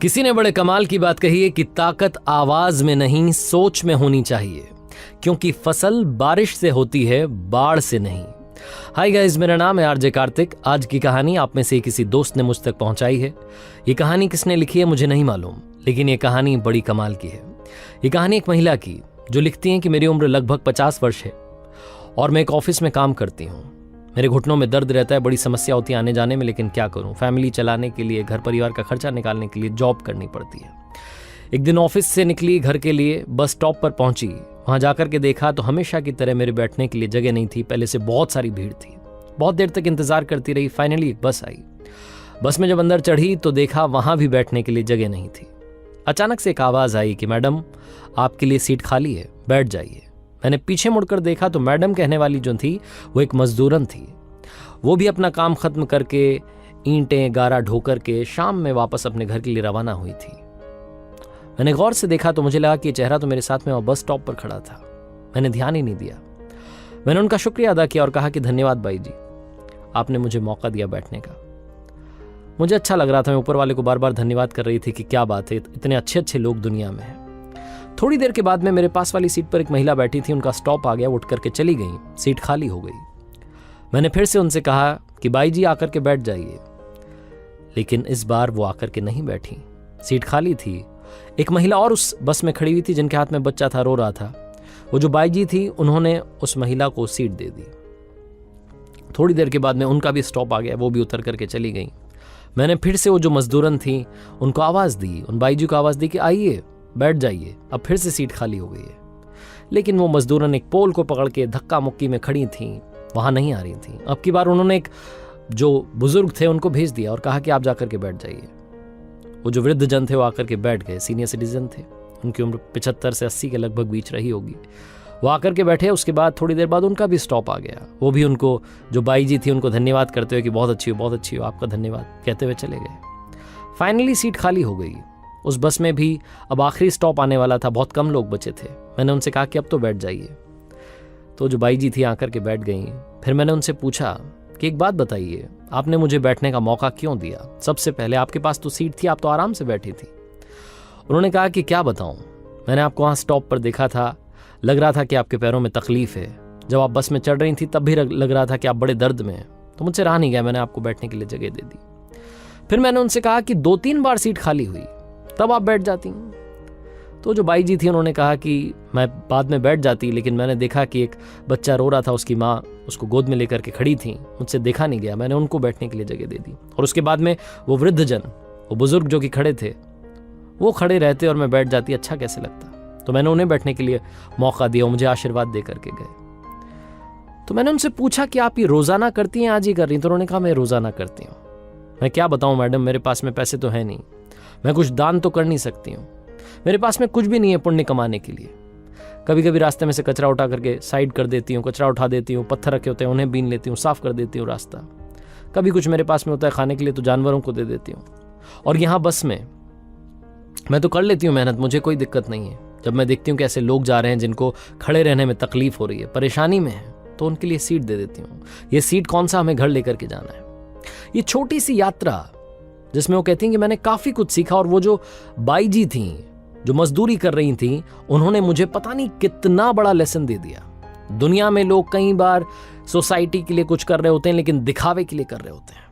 किसी ने बड़े कमाल की बात कही है कि ताकत आवाज में नहीं सोच में होनी चाहिए, क्योंकि फसल बारिश से होती है, बाढ़ से नहीं। हाय गाइस, मेरा नाम है आरजे कार्तिक। आज की कहानी आप में से किसी दोस्त ने मुझ तक पहुंचाई है। ये कहानी किसने लिखी है मुझे नहीं मालूम, लेकिन ये कहानी बड़ी कमाल की है। ये कहानी एक महिला की जो लिखती है कि मेरी उम्र लगभग 50 वर्ष है और मैं एक ऑफिस में काम करती हूँ। मेरे घुटनों में दर्द रहता है, बड़ी समस्या होती है आने जाने में, लेकिन क्या करूं, फैमिली चलाने के लिए, घर परिवार का खर्चा निकालने के लिए जॉब करनी पड़ती है। एक दिन ऑफिस से निकली घर के लिए, बस स्टॉप पर पहुंची। वहां जाकर के देखा तो हमेशा की तरह मेरे बैठने के लिए जगह नहीं थी। पहले से बहुत सारी भीड़ थी। बहुत देर तक इंतजार करती रही। फाइनली एक बस आई। बस में जब अंदर चढ़ी तो देखा वहां भी बैठने के लिए जगह नहीं थी। अचानक से एक आवाज आई कि मैडम, आपके लिए सीट खाली है, बैठ जाइए। मैंने पीछे मुड़कर देखा तो मैडम कहने वाली जो थी वो एक मजदूरन थी। वो भी अपना काम खत्म करके ईंटें गारा ढो करके शाम में वापस अपने घर के लिए रवाना हुई थी। मैंने गौर से देखा तो मुझे लगा कि चेहरा तो मेरे साथ में और बस स्टॉप पर खड़ा था। मैंने ध्यान ही नहीं दिया। मैंने उनका शुक्रिया अदा किया और कहा कि धन्यवाद बाई जी, आपने मुझे मौका दिया बैठने का। मुझे अच्छा लग रहा था। मैं ऊपर वाले को बार बार धन्यवाद कर रही थी कि क्या बात है, इतने अच्छे अच्छे लोग दुनिया में हैं। थोड़ी देर के बाद में मेरे पास वाली सीट पर एक महिला बैठी थी। उनका स्टॉप आ गया, उठ करके चली गई, सीट खाली हो गई। मैंने फिर से उनसे कहा कि बाई जी आकर के बैठ जाइए, लेकिन इस बार वो आकर के नहीं बैठी। सीट खाली थी। एक महिला और उस बस में खड़ी हुई थी जिनके हाथ में बच्चा था, रो रहा था। वो जो बाई जी थी उन्होंने उस महिला को सीट दे दी। थोड़ी देर के बाद में उनका भी स्टॉप आ गया, वो भी उतर करके चली गई। मैंने फिर से वो जो मजदूरन थी उनको आवाज दी, उन बाई जी को आवाज दी कि आइए बैठ जाइए। अब फिर से सीट खाली हो गई है, लेकिन वो मजदूरन एक पोल को पकड़ के धक्का मुक्की में खड़ी थी, वहां नहीं आ रही थी। अब की बार उन्होंने एक जो बुजुर्ग थे उनको भेज दिया और कहा कि आप जाकर के बैठ जाइए। वो जो वृद्ध जन थे वो आकर के बैठ गए। सीनियर सिटीजन थे, उनकी उम्र 75 से 80 के लगभग बीच रही होगी। वो आकर के बैठे। उसके बाद थोड़ी देर बाद उनका भी स्टॉप आ गया। वो भी उनको, जो बाई जी थी, उनको धन्यवाद करते हुए कि बहुत अच्छी हो, बहुत अच्छी हो, आपका धन्यवाद कहते हुए चले गए। फाइनली सीट खाली हो गई। उस बस में भी अब आखिरी स्टॉप आने वाला था, बहुत कम लोग बचे थे। मैंने उनसे कहा कि अब तो बैठ जाइए। तो जो बाई जी थी आकर के बैठ गई। फिर मैंने उनसे पूछा कि एक बात बताइए, आपने मुझे बैठने का मौका क्यों दिया? सबसे पहले आपके पास तो सीट थी, आप तो आराम से बैठी थी। उन्होंने कहा कि क्या बताऊं, मैंने आपको वहां स्टॉप पर देखा था, लग रहा था कि आपके पैरों में तकलीफ है। जब आप बस में चढ़ रही थी तब भी लग रहा था कि आप बड़े दर्द में हैं। तो मुझसे रहा नहीं गया, मैंने आपको बैठने के लिए जगह दे दी। फिर मैंने उनसे कहा कि 2-3 बार सीट खाली हुई, तब आप बैठ जाती। तो जो बाई जी थी उन्होंने कहा कि मैं बाद में बैठ जाती, लेकिन मैंने देखा कि एक बच्चा रो रहा था, उसकी माँ उसको गोद में लेकर के खड़ी थी, मुझसे देखा नहीं गया, मैंने उनको बैठने के लिए जगह दे दी। और उसके बाद में वो वृद्ध जन, वो बुजुर्ग जो कि खड़े थे, वो खड़े रहते और मैं बैठ जाती, अच्छा कैसे लगता। तो मैंने उन्हें बैठने के लिए मौका दिया, मुझे आशीर्वाद दे करके गए। तो मैंने उनसे पूछा कि आप ये रोजाना करती हैं, आज ही कर रही? तो उन्होंने कहा मैं रोजाना करती हूँ। मैं क्या बताऊँ मैडम, मेरे पास में पैसे तो है नहीं, मैं कुछ दान तो कर नहीं सकती हूँ, मेरे पास में कुछ भी नहीं है पुण्य कमाने के लिए। कभी कभी रास्ते में से कचरा उठा करके साइड कर देती हूँ, कचरा उठा देती हूँ, पत्थर रखे होते हैं उन्हें बीन लेती हूँ, साफ कर देती हूँ रास्ता। कभी कुछ मेरे पास में होता है खाने के लिए तो जानवरों को दे देती हूँ। और यहाँ बस में मैं तो कर लेती हूँ मेहनत, मुझे कोई दिक्कत नहीं है। जब मैं देखती हूँ कि ऐसे लोग जा रहे हैं जिनको खड़े रहने में तकलीफ हो रही है, परेशानी में है, तो उनके लिए सीट दे देती हूँ। ये सीट कौन सा, हमें घर लेकर के जाना है। ये छोटी सी यात्रा जिसमें वो कहती हैं कि मैंने काफी कुछ सीखा। और वो जो बाई जी थी जो मजदूरी कर रही थी, उन्होंने मुझे पता नहीं कितना बड़ा लेसन दे दिया। दुनिया में लोग कई बार सोसाइटी के लिए कुछ कर रहे होते हैं, लेकिन दिखावे के लिए कर रहे होते हैं।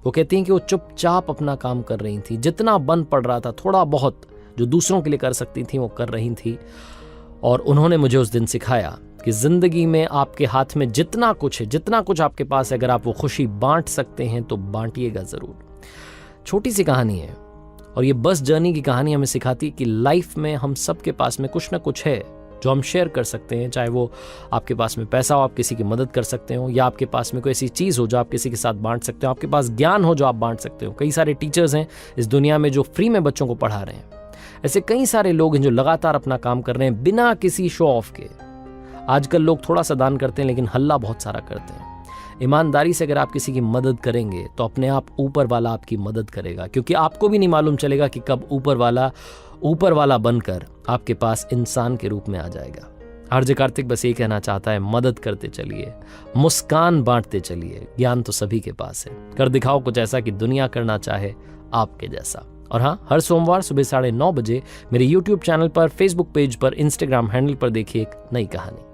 वो कहती हैं कि वो चुपचाप अपना काम कर रही थी, जितना बन पड़ रहा था, थोड़ा बहुत जो दूसरों के लिए कर सकती थी वो कर रही थी। और उन्होंने मुझे उस दिन सिखाया कि जिंदगी में आपके हाथ में जितना कुछ है, जितना कुछ आपके पास है, अगर आप वो खुशी बांट सकते हैं तो बांटिएगा जरूर। छोटी सी कहानी है, और ये बस जर्नी की कहानी हमें सिखाती है कि लाइफ में हम सबके पास में कुछ ना कुछ है जो हम शेयर कर सकते हैं। चाहे वो आपके पास में पैसा हो, आप किसी की मदद कर सकते हो, या आपके पास में कोई ऐसी चीज़ हो जो आप किसी के साथ बांट सकते हो, आपके पास ज्ञान हो जो आप बांट सकते हो। कई सारे टीचर्स हैं इस दुनिया में जो फ्री में बच्चों को पढ़ा रहे हैं। ऐसे कई सारे लोग हैं जो लगातार अपना काम कर रहे हैं बिना किसी शो ऑफ के। आजकल लोग थोड़ा सा दान करते हैं लेकिन हल्ला बहुत सारा करते हैं। ईमानदारी से अगर आप किसी की मदद करेंगे तो अपने आप ऊपर वाला आपकी मदद करेगा, क्योंकि आपको भी नहीं मालूम चलेगा कि कब ऊपर वाला बनकर आपके पास इंसान के रूप में आ जाएगा। आरजे कार्तिक बस ये कहना चाहता है, मदद करते चलिए, मुस्कान बांटते चलिए। ज्ञान तो सभी के पास है। कर दिखाओ कुछ ऐसा कि दुनिया करना चाहे आपके जैसा। और हाँ, हर सोमवार सुबह 9:30 बजे मेरे YouTube चैनल पर, Facebook पेज पर, Instagram हैंडल पर देखिए एक नई कहानी।